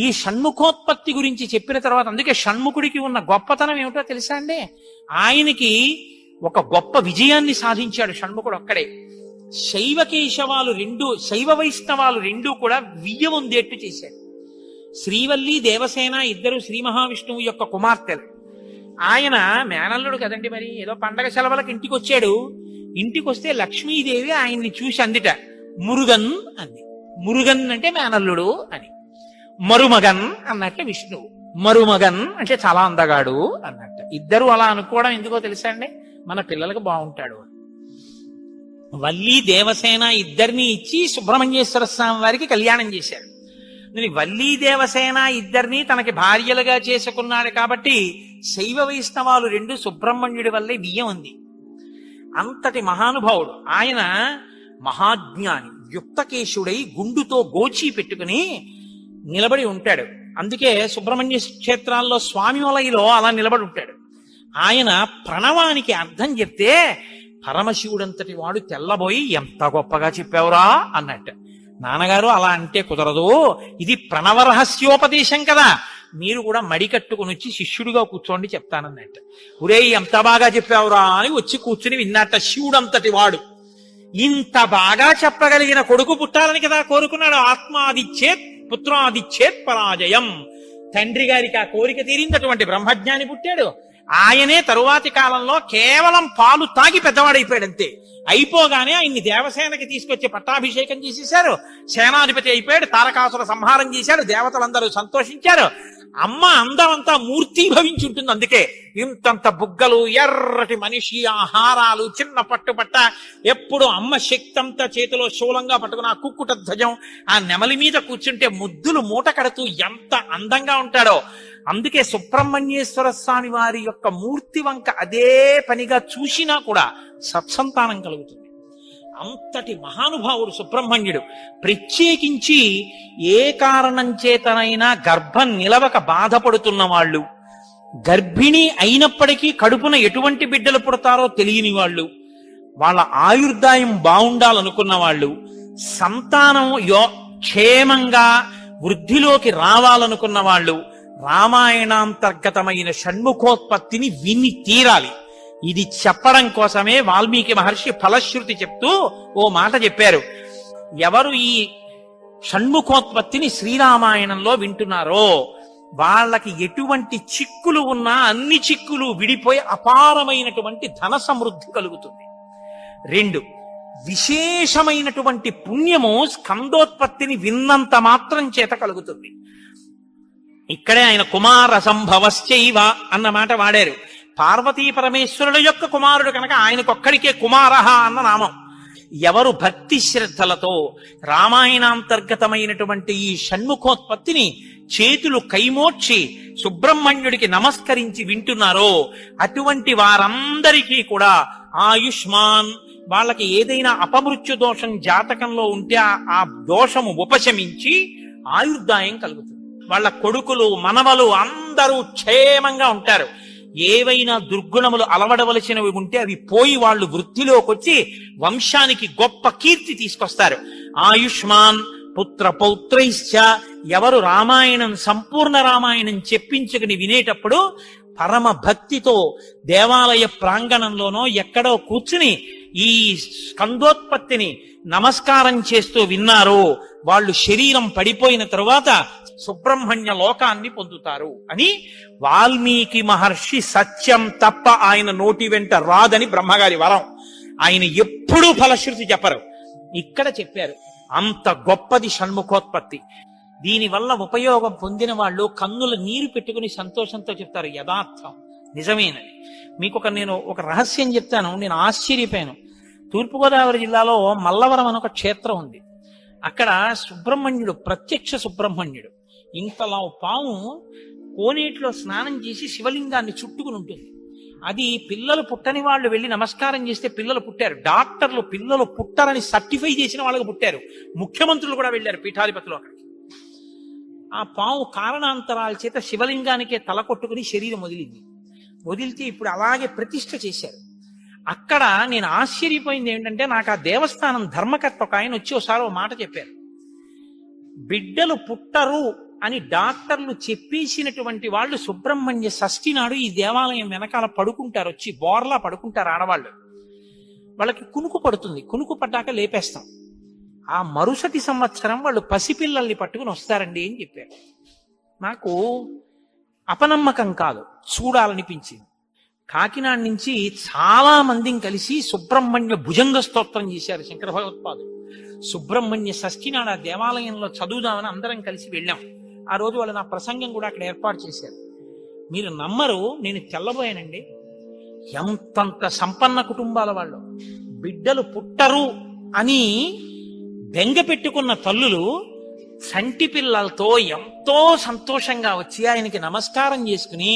ఈ షణ్ముఖోత్పత్తి గురించి చెప్పిన తర్వాత, అందుకే షణ్ముఖుడికి ఉన్న గొప్పతనం ఏమిటో తెలుసా అండి? ఆయనకి ఒక గొప్ప విజయాన్ని సాధించాడు షణ్ముఖుడు ఒక్కడే. శైవ వైష్ణవాలు రెండూ కూడా వియ్యముందేట్టు చేశాడు. శ్రీవల్లి, దేవసేన ఇద్దరు శ్రీ మహావిష్ణువు యొక్క కుమార్తెలు. ఆయన మేనల్లుడు కదండి, మరి ఏదో పండగ సెలవులకు ఇంటికి వచ్చాడు. ఇంటికి వస్తే లక్ష్మీదేవి ఆయన్ని చూసి అందిట, మురుగన్ అంది. మురుగన్ అంటే మేనల్లుడు అని. మరుమగన్ అన్నట్టు విష్ణువు. మరుమగన్ అంటే చాలా అందగాడు అన్నట్టు. ఇద్దరు అలా అనుకోవడం ఎందుకో తెలుసా అండి? మన పిల్లలకు బాగుంటాడు. వల్లి, దేవసేన ఇద్దరిని ఇచ్చి సుబ్రహ్మణ్యేశ్వర స్వామి వారికి కళ్యాణం చేశాడు. వల్లి, దేవసేన ఇద్దరిని తనకి భార్యలుగా చేసుకున్నాడు కాబట్టి శైవ వైష్ణవాలు రెండు సుబ్రహ్మణ్యుడి వల్లే బియ్యం ఉంది. అంతటి మహానుభావుడు ఆయన. మహాజ్ఞాని, యుక్తకేశుడై గుండుతో గోచి పెట్టుకుని నిలబడి ఉంటాడు. అందుకే సుబ్రహ్మణ్య క్షేత్రాల్లో స్వామి వలయలో అలా నిలబడి ఉంటాడు. ఆయన ప్రణవానికి అర్థం చెప్తే పరమశివుడంతటి వాడు తెల్లబోయి, ఎంత గొప్పగా చెప్పావురా అన్నట్టు. నాన్నగారు అలా అంటే కుదరదు, ఇది ప్రణవ రహస్యోపదేశం కదా, మీరు కూడా మడి కట్టుకుని వచ్చి శిష్యుడిగా కూర్చోండి చెప్తానన్నట్టు. ఒరే ఎంత బాగా చెప్పావురా అని వచ్చి కూర్చుని విన్నట్ట. శివుడంతటి వాడు ఇంత బాగా చెప్పగలిగిన కొడుకు పుట్టాలని కదా కోరుకున్నాడు. ఆత్మాదిచ్చేత్ పుత్రాదిచ్చేత్ పరాజయం. తండ్రి గారికి ఆ కోరిక తీరిందటువంటి బ్రహ్మజ్ఞాని పుట్టాడు. ఆయనే తరువాతి కాలంలో కేవలం పాలు తాగి పెద్దవాడైపోయాడంతే. అయిపోగానే ఆయన్ని దేవసేనకి తీసుకొచ్చి పట్టాభిషేకం చేసేశారు. సేనాధిపతి అయిపోయాడు. తారకాసుర సంహారం చేశాడు. దేవతలందరూ సంతోషించారు. అమ్మ అందమంతా మూర్తీభవించి ఉంటుంది. అందుకే ఇంతంత బుగ్గలు, ఎర్రటి మనిషి, ఆహారాలు, చిన్న పట్టుపట్ట, ఎప్పుడు అమ్మ శక్తి అంతా చేతిలో శూలంగా పట్టుకుని ఆ కుక్కుట ధ్వజం, ఆ నెమలి మీద కూర్చుంటే ముద్దులు మూట కడుతూ ఎంత అందంగా ఉంటాడో. అందుకే సుబ్రహ్మణ్యేశ్వర స్వామి వారి యొక్క మూర్తి వంక అదే పనిగా చూసినా కూడా సత్సంతానం కలుగుతుంది. అంతటి మహానుభావుడు సుబ్రహ్మణ్యుడు. ప్రత్యేకించి ఏ కారణం చేతనైనా గర్భం నిలవక బాధపడుతున్న వాళ్ళు, గర్భిణి అయినప్పటికీ కడుపున ఎటువంటి బిడ్డలు పుడతారో తెలియని వాళ్ళు, వాళ్ళ ఆయుర్దాయం బాగుండాలనుకున్న వాళ్ళు, సంతానం క్షేమంగా వృద్ధిలోకి రావాలనుకున్న వాళ్ళు రామాయణాంతర్గతమైన షణ్ముఖోత్పత్తిని విని తీరాలి. ఇది చెప్పడం కోసమే వాల్మీకి మహర్షి ఫలశ్రుతి చెప్తూ ఓ మాట చెప్పారు. ఎవరు ఈ షణ్ముఖోత్పత్తిని శ్రీరామాయణంలో వింటున్నారో వాళ్ళకి ఎటువంటి చిక్కులు ఉన్నా అన్ని చిక్కులు విడిపోయి అపారమైనటువంటి ధన సమృద్ధి కలుగుతుంది. 2, విశేషమైనటువంటి పుణ్యము స్కందోత్పత్తిని విన్నంత మాత్రం చేత కలుగుతుంది. ఇక్కడే ఆయన కుమార సంభవశ్చైవ అన్న మాట వాడారు. పార్వతీ పరమేశ్వరుల యొక్క కుమారుడు కనుక ఆయనకొక్కడికే కుమారః అన్న నామం. ఎవరు భక్తి శ్రద్ధలతో రామాయణాంతర్గతమైనటువంటి ఈ షణ్ముఖోత్పత్తిని చేతులు కైమోర్చి సుబ్రహ్మణ్యుడికి నమస్కరించి వింటున్నారో అటువంటి వారందరికీ కూడా ఆయుష్మాన్, వాళ్ళకి ఏదైనా అపమృత్యు దోషం జాతకంలో ఉంటే ఆ దోషము ఉపశమించి ఆయుర్దాయం కలుగుతుంది. వాళ్ళ కొడుకులు మనవలు అందరూ క్షేమంగా ఉంటారు. ఏవైనా దుర్గుణములు అలవడవలసినవి ఉంటే అవి పోయి వాళ్ళు వృద్ధిలోకి వచ్చి వంశానికి గొప్ప కీర్తి తీసుకొస్తారు. ఆయుష్మాన్ పుత్ర పౌత్రైశ్చ, ఎవరు రామాయణం సంపూర్ణ రామాయణం చెప్పించుకుని వినేటప్పుడు పరమ భక్తితో దేవాలయ ప్రాంగణంలోనో ఎక్కడో కూర్చుని ఈ స్కందోత్పత్తిని నమస్కారం చేస్తూ విన్నారో వాళ్ళు శరీరం పడిపోయిన తరువాత సుబ్రహ్మణ్య లోకాన్ని పొందుతారు అని వాల్మీకి మహర్షి సత్యం తప్ప ఆయన నోటి వెంట రాదని బ్రహ్మగారి వరం. ఆయన ఎప్పుడూ ఫలశ్రుతి చెప్పరు, ఇక్కడ చెప్పారు. అంత గొప్పది షణ్ముఖోత్పత్తి. దీనివల్ల ఉపయోగం పొందిన వాళ్ళు కన్నుల నీరు పెట్టుకుని సంతోషంతో చెప్తారు యథార్థం నిజమేనని. మీకు నేను ఒక రహస్యం చెప్తాను, నేను ఆశ్చర్యపోయాను. తూర్పుగోదావరి జిల్లాలో మల్లవరం అని ఒక క్షేత్రం ఉంది. అక్కడ సుబ్రహ్మణ్యుడు, ప్రత్యక్ష సుబ్రహ్మణ్యుడు, ఇంతలా పాము కోనేటిలో స్నానం చేసి శివలింగాన్ని చుట్టుకుని ఉంటుంది. అది పిల్లలు పుట్టని వాళ్ళు వెళ్ళి నమస్కారం చేస్తే పిల్లలు పుట్టారు. డాక్టర్లు పిల్లలు పుట్టారని సర్టిఫై చేసిన వాళ్ళకి పుట్టారు. ముఖ్యమంత్రులు కూడా వెళ్ళారు పీఠాధిపతులు అక్కడికి. ఆ పాము కారణాంతరాల చేత శివలింగానికే తల కొట్టుకుని శరీరం వదిలితే ఇప్పుడు అలాగే ప్రతిష్ఠ చేశారు. అక్కడ నేను ఆశ్చర్యపోయింది ఏంటంటే, నాకు ఆ దేవస్థానం ధర్మకర్త ఒక ఆయన వచ్చి ఒకసారి ఒక మాట చెప్పారు. బిడ్డలు పుట్టరు అని డాక్టర్లు చెప్పేసినటువంటి వాళ్ళు సుబ్రహ్మణ్య షష్ఠి నాడు ఈ దేవాలయం వెనకాల పడుకుంటారు, వచ్చి బోర్లా పడుకుంటారు ఆడవాళ్ళు. వాళ్ళకి కునుకు పడుతుంది, కునుకు పడ్డాక లేపేస్తాం. ఆ మరుసటి సంవత్సరం వాళ్ళు పసిపిల్లల్ని పట్టుకుని వస్తారండి అని చెప్పారు. నాకు అపనమ్మకం కాదు, చూడాలనిపించింది. కాకినాడ నుంచి చాలా మందిని కలిసి సుబ్రహ్మణ్య భుజంగ స్తోత్రం చేశారు శంకర భగవత్పాదులు. సుబ్రహ్మణ్య షష్ఠి నాడు ఆ దేవాలయంలో చదువుదామని అందరం కలిసి వెళ్ళాం. ఆ రోజు వాళ్ళు నా ప్రసంగం కూడా అక్కడ ఏర్పాటు చేశారు. మీరు నమ్మరు, నేను తెల్లబోయానండి. ఎంతంత సంపన్న కుటుంబాల వాళ్ళు బిడ్డలు పుట్టరు అని బెంగ పెట్టుకున్న తల్లులు చంటి పిల్లలతో ఎంతో సంతోషంగా వచ్చి ఆయనకి నమస్కారం చేసుకుని,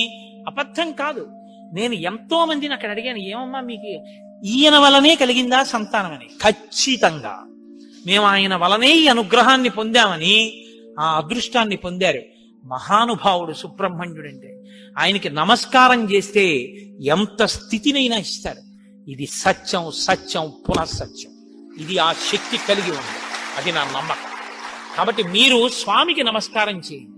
అబద్ధం కాదు, నేను ఎంతో మందిని అక్కడ అడిగాను, ఏమమ్మా మీకు ఈయన వలనే కలిగిందా సంతానం అని. ఖచ్చితంగా మేము ఆయన వలనే ఈ అనుగ్రహాన్ని పొందామని ఆ అదృష్టాన్ని పొందారు. మహానుభావుడు సుబ్రహ్మణ్యుడంటే. ఆయనకి నమస్కారం చేస్తే ఎంత స్థితినైనా ఇస్తారు. ఇది సత్యం, సత్యం పునఃసత్యం. ఇది ఆ శక్తి కలిగి ఉంది, అది నా నమ్మకం. కాబట్టి మీరు స్వామికి నమస్కారం చేయండి.